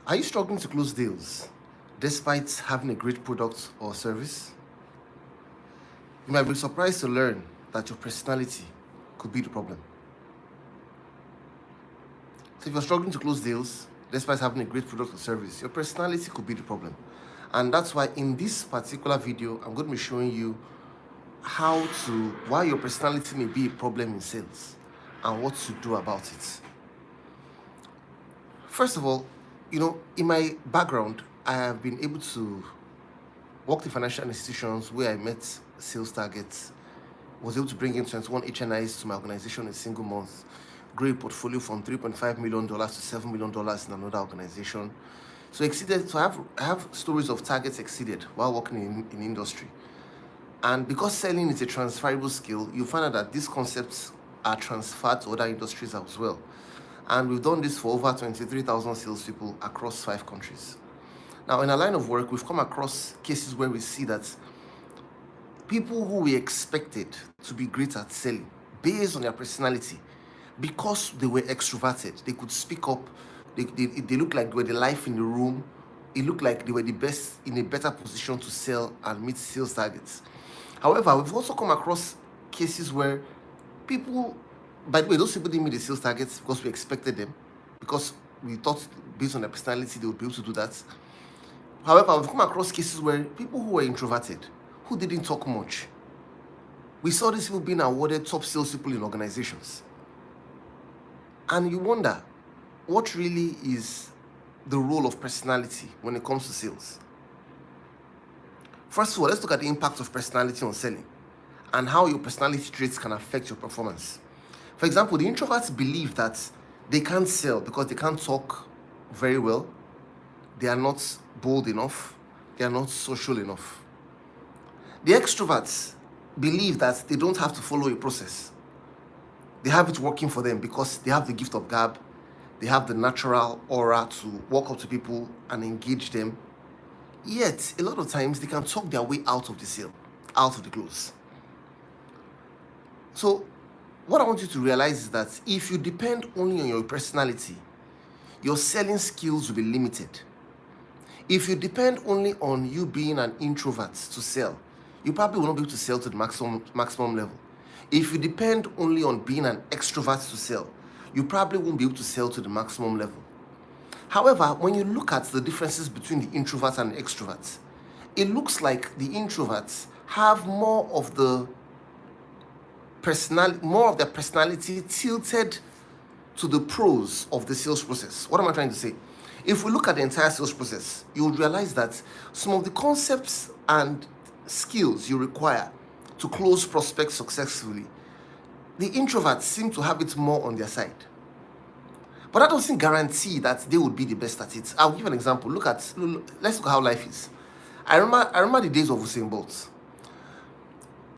Are you struggling to close deals despite having a great product or service? You might be surprised to learn that your personality could be the problem. So if you're struggling to close deals despite having a great product or service, your personality could be the problem. And that's why in this particular video, I'm going to be showing you why your personality may be a problem in sales and what to do about it. First of all, in my background, I have been able to work in financial institutions where I met sales targets, was able to bring in 21 HNIs to my organization in a single month, grow a portfolio from $3.5 million to $7 million in another organization. So I have stories of targets exceeded while working in industry. And because selling is a transferable skill, you find out that these concepts are transferred to other industries as well. And we've done this for over 23,000 salespeople across 5 countries. Now, in our line of work, we've come across cases where we see that people who we expected to be great at selling, based on their personality, because they were extroverted, they could speak up, they looked like they were the life in the room, it looked like they were the best, in a better position to sell and meet sales targets. However, we've also come across cases where people, by the way, those people didn't meet the sales targets because we expected them, because we thought based on their personality they would be able to do that. However, we've come across cases where people who were introverted, who didn't talk much, we saw these people being awarded top salespeople in organizations. And you wonder, what really is the role of personality when it comes to sales? First of all, let's look at the impact of personality on selling and how your personality traits can affect your performance. For example, the introverts believe that they can't sell because they can't talk very well, they are not bold enough, they are not social enough. The extroverts believe that they don't have to follow a process. They have it working for them because they have the gift of gab, they have the natural aura to walk up to people and engage them. Yet, a lot of times, they can talk their way out of the sale, out of the close. So, what I want you to realize is that if you depend only on your personality, your selling skills will be limited. If you depend only on you being an introvert to sell, you probably will not be able to sell to the maximum level. If you depend only on being an extrovert to sell, you probably won't be able to sell to the maximum level. However, when you look at the differences between the introverts and the extroverts, it looks like the introverts have more of their personality tilted to the pros of the sales process. What am I trying to say? If we look at the entire sales process, you will realize that some of the concepts and skills you require to close prospects successfully, the introverts seem to have it more on their side. But that doesn't guarantee that they would be the best at it. I'll give you an example. Let's look at how life is. I remember the days of Usain Bolt.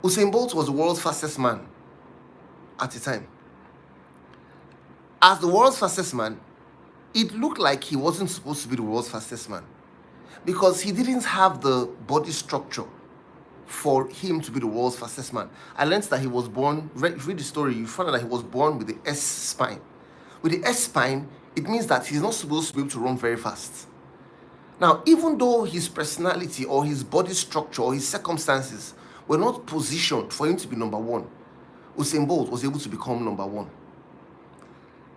Usain Bolt was the world's fastest man at the time. As the world's fastest man, it looked like he wasn't supposed to be the world's fastest man because he didn't have the body structure for him to be the world's fastest man. I learned that he was born, read the story, you find out that he was born with the S spine. With the S spine, it means that he's not supposed to be able to run very fast. Now, even though his personality or his body structure or his circumstances were not positioned for him to be number one, Usain Bolt was able to become number one.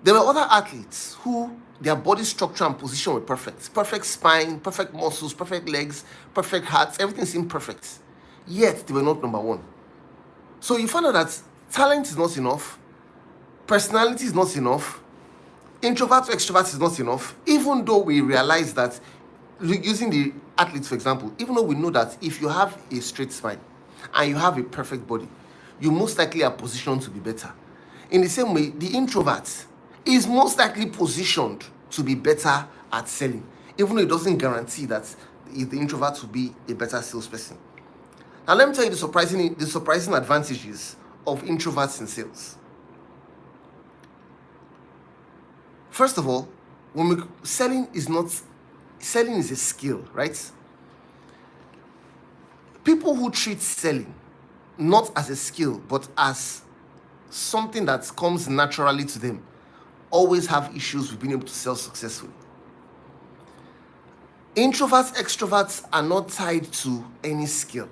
There were other athletes who their body structure and position were perfect. Perfect spine, perfect muscles, perfect legs, perfect hearts, everything seemed perfect. Yet, they were not number one. So you find out that talent is not enough, personality is not enough, introvert to extrovert is not enough, even though we realize that, using the athletes for example, even though we know that if you have a straight spine and you have a perfect body, you most likely are positioned to be better. In the same way, the introvert is most likely positioned to be better at selling, even though it doesn't guarantee that the introvert will be a better salesperson. Now, let me tell you the surprising advantages of introverts in sales. First of all, selling is a skill, right? People who treat selling not as a skill, but as something that comes naturally to them, always have issues with being able to sell successfully. Introverts, extroverts are not tied to any skill.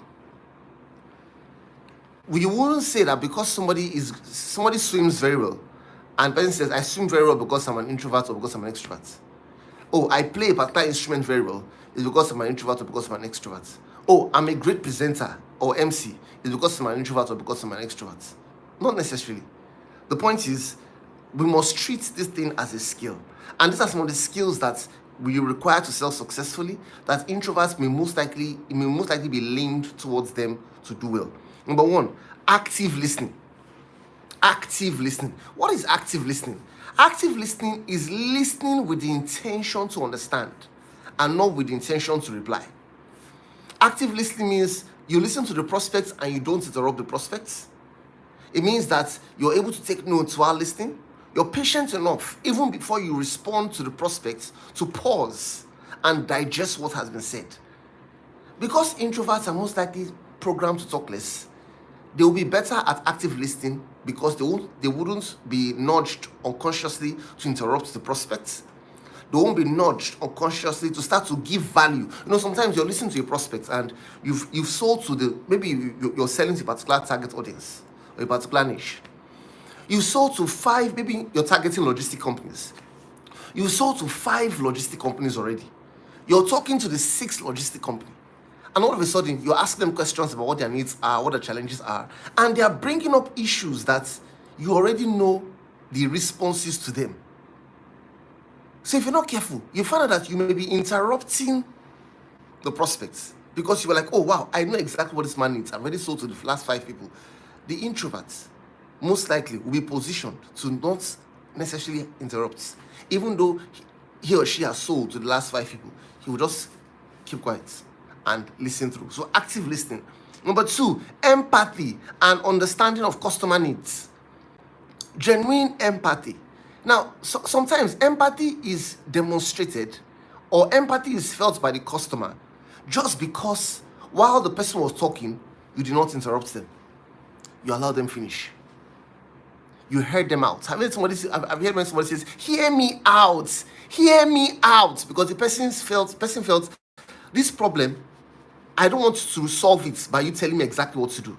We wouldn't say that because somebody swims very well, and person says, I swim very well because I'm an introvert or because I'm an extrovert. Oh, I play a particular instrument very well, it's because I'm an introvert or because I'm an extrovert. Oh, I'm a great presenter or MC, it's because I'm an introvert or because I'm an extrovert. Not necessarily. The point is, we must treat this thing as a skill. And these are some of the skills that we require to sell successfully, that introverts may most likely be leaned towards them to do well. Number one, active listening. Active listening. What is active listening? Active listening is listening with the intention to understand and not with the intention to reply. Active listening means you listen to the prospects and you don't interrupt the prospects. It means that you're able to take notes while listening. You're patient enough, even before you respond to the prospects, to pause and digest what has been said. Because introverts are most likely programmed to talk less, they will be better at active listening because they wouldn't be nudged unconsciously to interrupt the prospects. They won't be nudged unconsciously to start to give value. Sometimes you're listening to a prospect and you've sold to maybe you're selling to a particular target audience or a particular niche. You sold to 5, maybe you're targeting logistic companies. You sold to 5 logistic companies already. You're talking to the 6th logistic company. And all of a sudden, you're asking them questions about what their needs are, what the challenges are. And they are bringing up issues that you already know the responses to them. So if you're not careful, you find out that you may be interrupting the prospects because you were like, oh, wow, I know exactly what this man needs. I've already sold to the last 5 people. The introverts most likely will be positioned to not necessarily interrupt. Even though he or she has sold to the last 5 people, he will just keep quiet and listen through. So active listening. Number 2, empathy and understanding of customer needs. Genuine empathy. Now, sometimes empathy is demonstrated or empathy is felt by the customer just because while the person was talking, you did not interrupt them. You allowed them finish. You heard them out. I've heard when somebody says, hear me out, because the person felt this problem, I don't want to solve it by you telling me exactly what to do.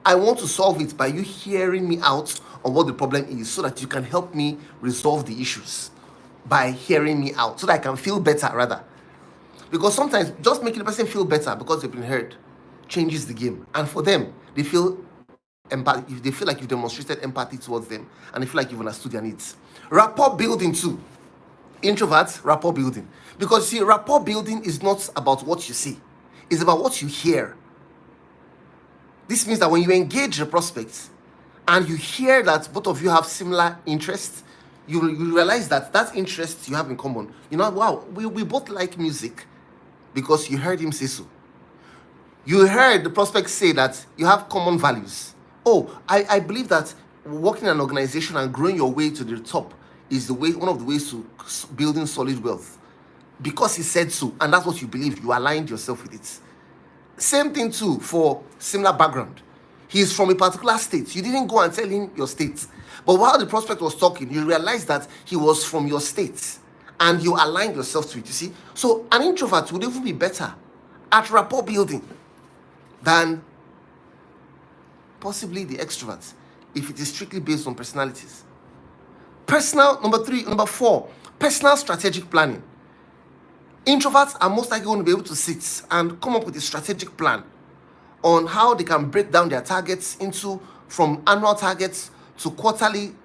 I want to solve it by you hearing me out on what the problem is so that you can help me resolve the issues by hearing me out so that I can feel better rather. Because sometimes just making the person feel better because they've been heard changes the game. And for them, they feel empathy, they feel like you've demonstrated empathy towards them and they feel like you've understood their needs. Rapport building too. Introverts, rapport building. Because see, rapport building is not about what you see. It's about what you hear. This means that when you engage the prospects and you hear that both of you have similar interests, you realize that interest you have in common. Wow, we both like music because you heard him say so. You heard the prospect say that you have common values. Oh, I believe that working in an organization and growing your way to the top is one of the ways to building solid wealth. Because he said so, and that's what you believe, you aligned yourself with it. Same thing too for similar background. He's from a particular state. You didn't go and tell him your state. But while the prospect was talking, you realized that he was from your state and you aligned yourself to it, you see. So an introvert would even be better at rapport building than possibly the extroverts if it is strictly based on personalities. Number 4, personal strategic planning. Introverts are most likely going to be able to sit and come up with a strategic plan on how they can break down their targets from annual targets to quarterly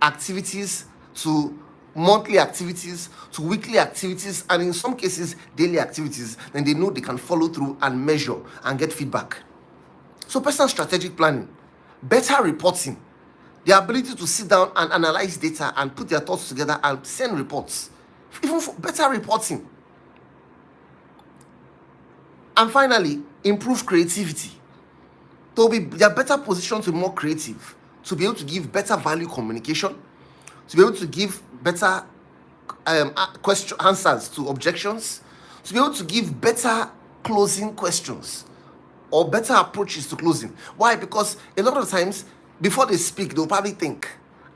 activities to monthly activities to weekly activities and in some cases daily activities. Then they know they can follow through and measure and get feedback. So personal strategic planning, better reporting, the ability to sit down and analyze data and put their thoughts together and send reports, even for better reporting. And finally, improve creativity. They are better positioned to be more creative, to be able to give better value communication, to be able to give better answers to objections, to be able to give better closing questions or better approaches to closing. Why? Because a lot of times, before they speak, they'll probably think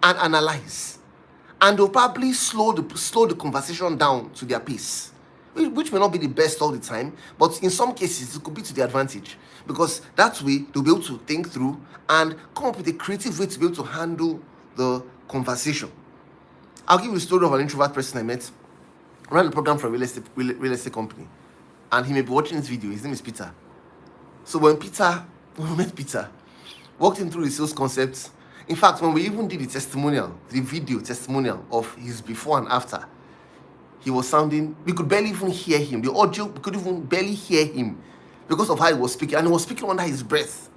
and analyze. And they'll probably slow the conversation down to their pace. which may not be the best all the time, but in some cases it could be to the advantage, because that way they'll be able to think through and come up with a creative way to be able to handle the conversation. I'll give you a story of an introvert person I met. I ran a program for a real estate company, and he may be watching this video. His name is Peter. So when we met Peter, walked him through the sales concepts. In fact, when we even did the video testimonial of his before and after, he was sounding, we could barely even hear him. The audio, we could even barely hear him because of how he was speaking. And he was speaking under his breath.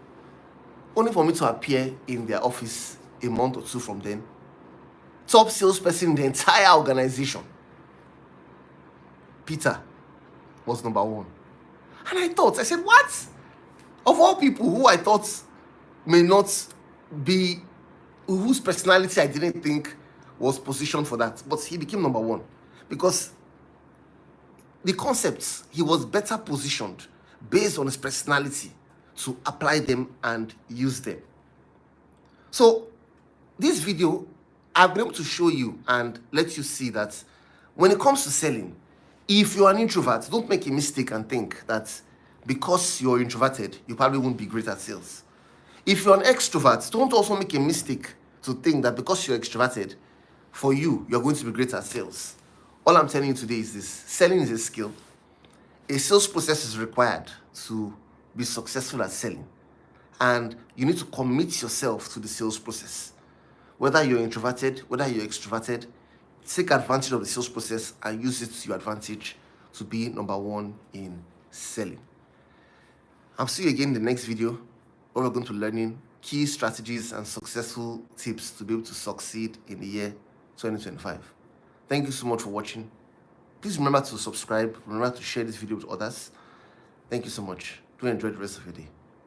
Only for me to appear in their office a month or two from then. Top salesperson in the entire organization. Peter was number one. And I said, what? Of all people who I thought may not be, whose personality I didn't think was positioned for that, but he became number one. Because the concepts, he was better positioned based on his personality to apply them and use them. So this video, I've been able to show you and let you see that when it comes to selling, if you're an introvert, don't make a mistake and think that because you're introverted, you probably won't be great at sales. If you're an extrovert, don't also make a mistake to think that because you're extroverted, for you, you're going to be great at sales. All I'm telling you today is this: selling is a skill. A sales process is required to be successful at selling. And you need to commit yourself to the sales process. Whether you're introverted, whether you're extroverted, take advantage of the sales process and use it to your advantage to be number one in selling. I'll see you again in the next video, where we're going to be learning key strategies and successful tips to be able to succeed in the year 2025. Thank you so much for watching. Please remember to subscribe. Remember to share this video with others. Thank you so much. Do enjoy the rest of your day.